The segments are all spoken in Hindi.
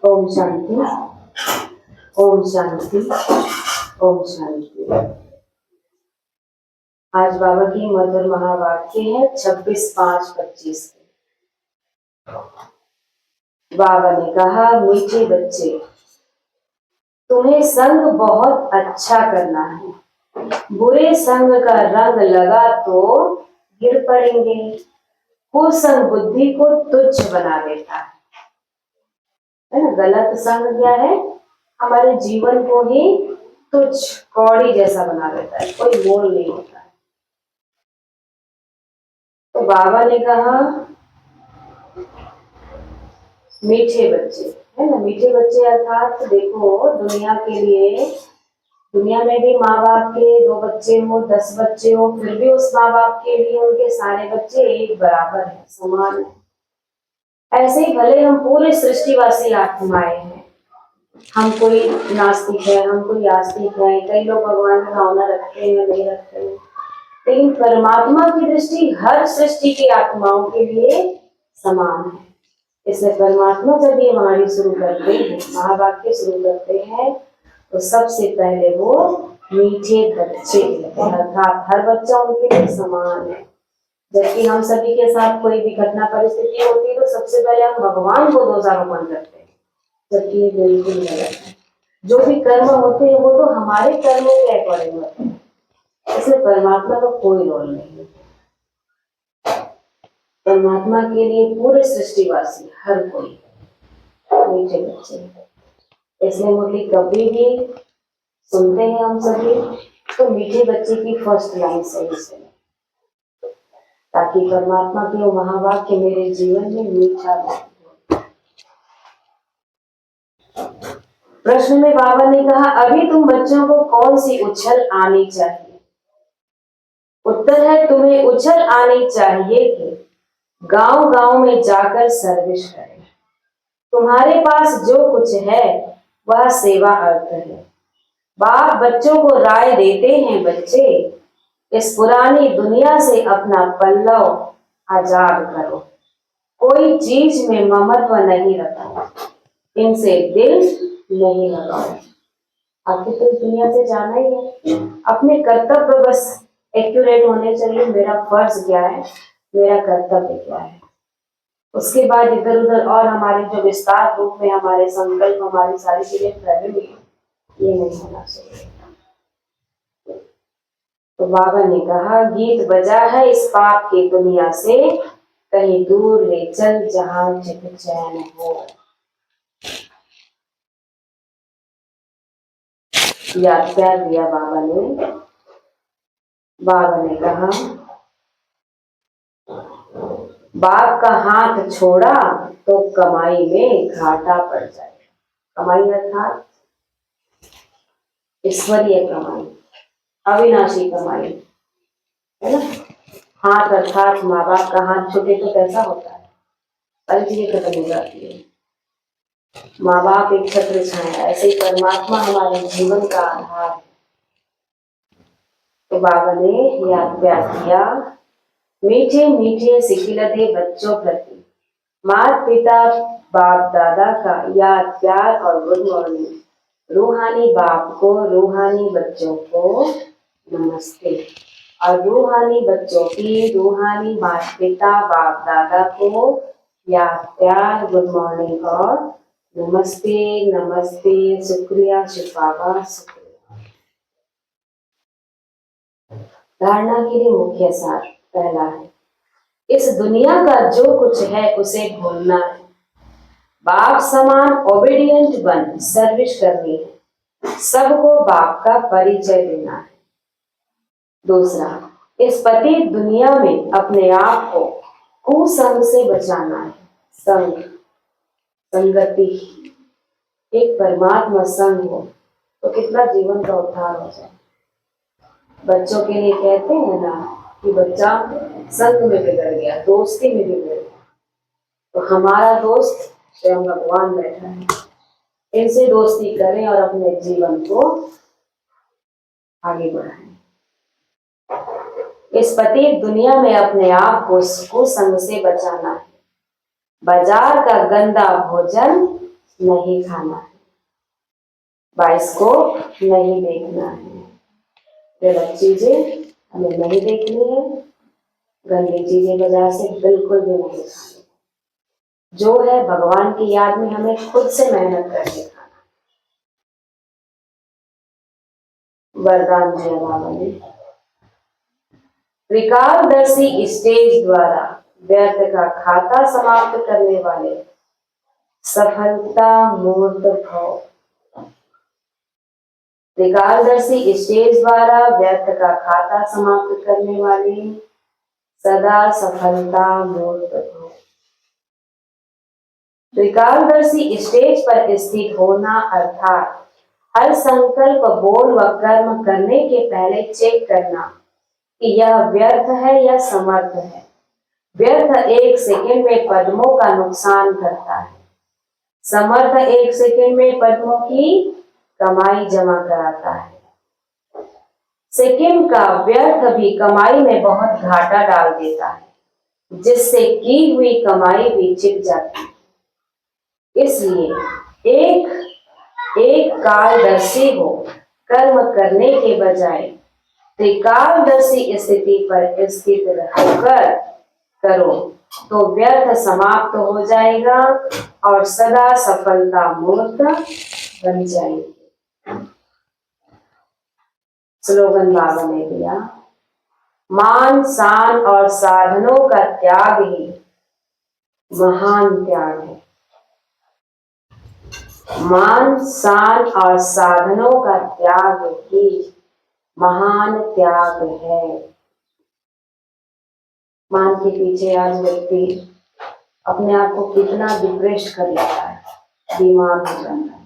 ओम शांति, ओम शांति, ओम शांति। आज बाबा की मधुर महावाक्य है 26/5/25। बाबा ने कहा, मीठे बच्चे, तुम्हें संग बहुत अच्छा करना है। बुरे संग का रंग लगा तो गिर पड़ेंगे। कुसंग बुद्धि को तुच्छ बना देता है ना। गलत संग क्या है? हमारे जीवन को ही तुच्छ कौड़ी जैसा बना देता है, कोई मोल नहीं होता है। तो बाबा ने कहा, मीठे बच्चे, है ना। मीठे बच्चे अर्थात देखो, दुनिया में भी माँ बाप के 2 बच्चे हो, 10 बच्चे हो, फिर भी उस माँ बाप के लिए उनके सारे बच्चे एक बराबर है, समान है। ऐसे ही भले हम पूरे सृष्टिवासी आत्माएं हैं, हम कोई नास्तिक है, हम कोई आस्तिक है, कई लोग भगवान में भावना रखते हैं, नहीं रखते हैं, लेकिन परमात्मा की दृष्टि हर सृष्टि की आत्माओं के लिए समान है। इसलिए परमात्मा जब ये वाणी शुरू करते हैं, महावाक्य शुरू करते हैं, तो सबसे पहले वो मीठे बच्चे अर्थात हर बच्चा उनके लिए समान है। जबकि हम सभी के साथ कोई भी घटना परिस्थिति होती है तो सबसे पहले हम भगवान को दोषारोपण करते हैं, जबकि ये बिल्कुल गलत है। जो भी कर्म होते हैं वो तो हमारे कर्मों के अकॉर्डिंग होते हैं, इसलिए परमात्मा का कोई रोल नहीं है। परमात्मा के लिए पूरे सृष्टिवासी हर कोई मीठे बच्चे हैं। इसलिए मुरली कभी भी सुनते हैं हम सभी तो मीठे बच्चे की फर्स्ट लाइन सही से, ताकि परमात्मा के वो महावाक्य मेरे जीवन में मीठा हो। प्रश्न में बाबा ने कहा, अभी तुम बच्चों को कौन सी उछल आनी चाहिए? उत्तर है, तुम्हें उछल आनी चाहिए कि गांव गांव में जाकर सर्विस करें। तुम्हारे पास जो कुछ है वह सेवा अर्थ है। बाप बच्चों को राय देते हैं, बच्चे इस पुरानी दुनिया से अपना पल्लव आजाद करो। कोई चीज में ममत्व नहीं रखो, इनसे दिल नहीं लगाओ। आखिर तो इस दुनिया से जाना ही है, अपने कर्तव्य बस एक्यूरेट होने चाहिए। मेरा फर्ज क्या है, मेरा कर्तव्य क्या है, उसके बाद इधर उधर और हमारे जो विस्तार रूप में हमारे संकल्प, हमारी सारी चीजें फैली, ये नहीं होना चाहिए। तो बाबा ने कहा, गीत बजा है इस पाप की दुनिया से, कहीं दूर ले चल जहां चित चैन हो। याद क्या दिया बाबा ने? बाबा ने कहा, बाप का हाथ छोड़ा तो कमाई में घाटा पड़ जाएगा। कमाई अर्थात ईश्वरीय कमाई, अविनाशी कमाई, है ना। हाथ अर्थात माँ बाप का हाथ छूटे तो कैसा होता है, सारी चीजें खत्म हो जाती है। माँ बाप एक छत्र छाया, ऐसे ही परमात्मा हमारे जीवन का आधार है। तो बाबा ने याद किया, मीठे मीठे सिखिलते बच्चों प्रति माता पिता बाप दादा का याद प्यार और गुड मॉर्निंग। रूहानी बाप को, रूहानी बच्चों को नमस्ते, और रूहानी बच्चों की रूहानी माता पिता बाप दादा को याद प्यार, गुड मॉर्निंग और नमस्ते। नमस्ते, शुक्रिया शुक्रिया शुक्रिया। धारणा के लिए मुख्य सार पहला है, इस दुनिया का जो कुछ है उसे भूलना है। बाप समान ओबीडियंट बन सर्विस करनी है, सबको बाप का परिचय देना है। दूसरा, इस पति दुनिया में अपने आप को कुसंग से बचाना है। संग, संगति, एक परमात्मा संग हो तो कितना जीवन का उद्धार हो जाए। बच्चों के लिए कहते हैं ना कि बच्चा संग में बिगड़ गया, दोस्ती में बिगड़ गया, तो हमारा दोस्त स्वयं भगवान बैठा है। इनसे दोस्ती करें और अपने जीवन को आगे बढ़ाएं। इस पति दुनिया में अपने आप को कुसंग से बचाना है। बाजार का गंदा भोजन नहीं खाना है, बाइस्कोप नहीं देखना है, गलत चीजें हमें नहीं देखनी है, गंदी चीजें बाजार से बिल्कुल भी नहीं खानी। जो है भगवान की याद में हमें खुद से मेहनत करके खाना। वरदान दिया बाबा ने, त्रिकालदर्शी स्टेज द्वारा व्यर्थ का खाता समाप्त करने वाले सफलता मूर्त भव। त्रिकालदर्शी स्टेज द्वारा व्यर्थ का खाता समाप्त करने वाले सदा सफलता मूर्त भव। त्रिकालदर्शी स्टेज पर स्थित होना अर्थात हर संकल्प, बोल व कर्म करने के पहले चेक करना कि यह व्यर्थ है या समर्थ है। व्यर्थ 1 सेकंड में पद्मों का नुकसान करता है, समर्थ 1 सेकंड में पद्मों की कमाई जमा कराता है। सेकंड का व्यर्थ भी कमाई में बहुत घाटा डाल देता है, जिससे की हुई कमाई भी चिट जाती है। इसलिए एक कालदर्शी हो, कर्म करने के बजाय त्रिकालदर्शी स्थिति पर स्थित रहकर करो तो व्यर्थ समाप्त हो जाएगा और सदा सफलता मूर्त बन जाएगी। स्लोगन बाबा ने दिया, मान शान और साधनों का त्याग ही महान त्याग है। मान शान और साधनों का त्याग ही महान त्याग है। मान के पीछे आज व्यक्ति अपने आप को कितना डिप्रेस कर लेता है, बीमार हो जाता है।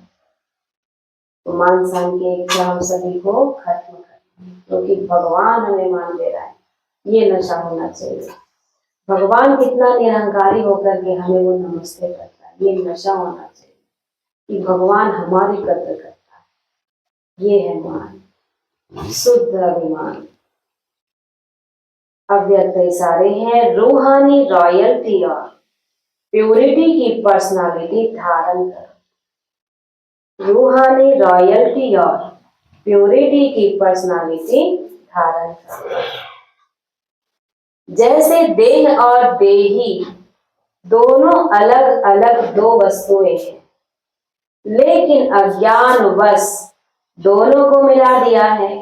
तो मान शान की इच्छा हम सभी को खत्म करनी है, क्योंकि भगवान हमें मान दे रहा है। ये नशा होना चाहिए। भगवान कितना निरंकारी होकर के हमें वो नमस्ते करता है, ये नशा होना चाहिए कि भगवान हमारी कद्र करता है। ये है मान, शुद्ध अभिमान। अव्यक्त इशारे हैं, रूहानी रॉयल्टी और प्योरिटी की पर्सनालिटी धारण करो। रूहानी रॉयल्टी और प्योरिटी की पर्सनालिटी धारण करो। जैसे देह और देही दोनों अलग अलग दो वस्तुएं हैं, लेकिन अज्ञानवश दोनों को मिला दिया है।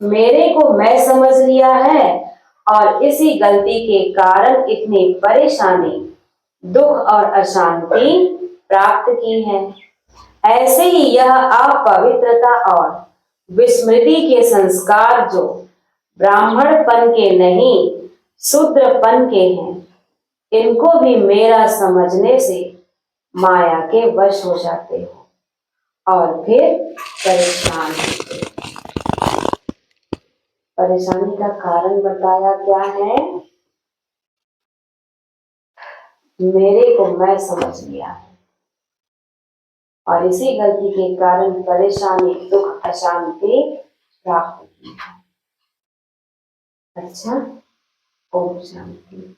मेरे को मैं समझ लिया है और इसी गलती के कारण इतनी परेशानी, दुख और अशांति प्राप्त की है। ऐसे ही यह अपवित्रता और विस्मृति के संस्कार जो ब्राह्मणपन के नहीं शूद्रपन के हैं, इनको भी मेरा समझने से माया के वश हो जाते हो और फिर परेशान होते हो। परेशानी का कारण बताया क्या है? मेरे को मैं समझ लिया है और इसी गलती के कारण परेशानी, दुख, अशांति प्राप्त की है। अच्छा, ओम शांति।